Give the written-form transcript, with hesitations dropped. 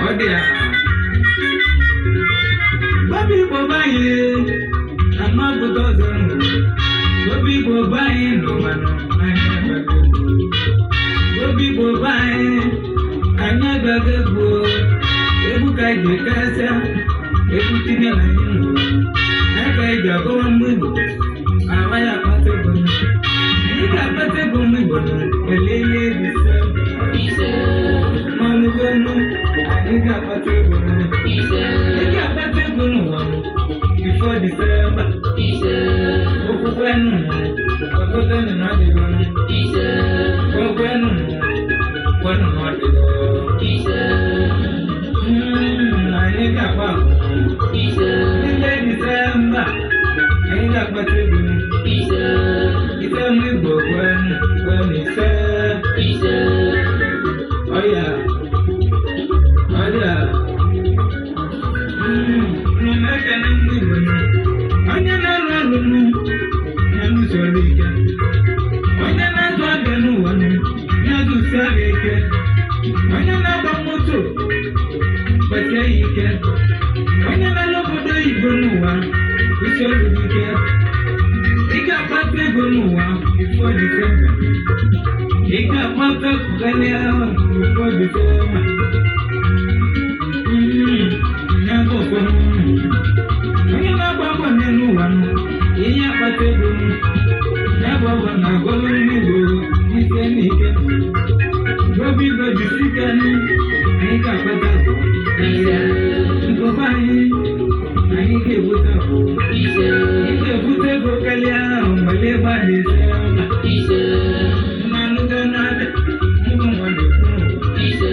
ọdịa Bobby Bobaye amabụta ọzọ Bobby Bobaye n'ụwanụ anya bago Bobby Bobaye anya bago bụ egwu ka iji kasịa egwu tinye na anyị n'ụwa aka iji agụwa mmegbu awa ya akpata ego anyị ga-akpata ego mmegbu elele ise manụgonu anyị ga-akpata ego anyị ga-akpata ego n'ụwa before December okwukwe nụ ọgọdọ nụ n'ọdịgo okwukwe nụ kwenụ n'ọdịgo anyị ga-akpa n'ime December anyị ga-akpata ego ise mmegbu kwenụ ise ọya n'emekene ndị Igbo onye na-arụ ọrụ na-alụsoro ike onye na-azụ abịa n'ụwa na-azụsi abịa ike onye na-agba moto gbasie ya ike onye na-alụ obodo oyibo n'ụwa usoro ike ị ga-akpata ego n'ụwa before December ị ga-akpata karịa before December onye na-agba mbọ n'elu ụwa ihe akpata ego na-agba mbọ na agọlụ n'Igbo ise n'ike Bobby jisike anyị ga-akpata nkọba anyị ga-ebute ị ga-ebute ego karịa mgbali ịgbalị ise na alụgo n'adị mbụ nwadị Ise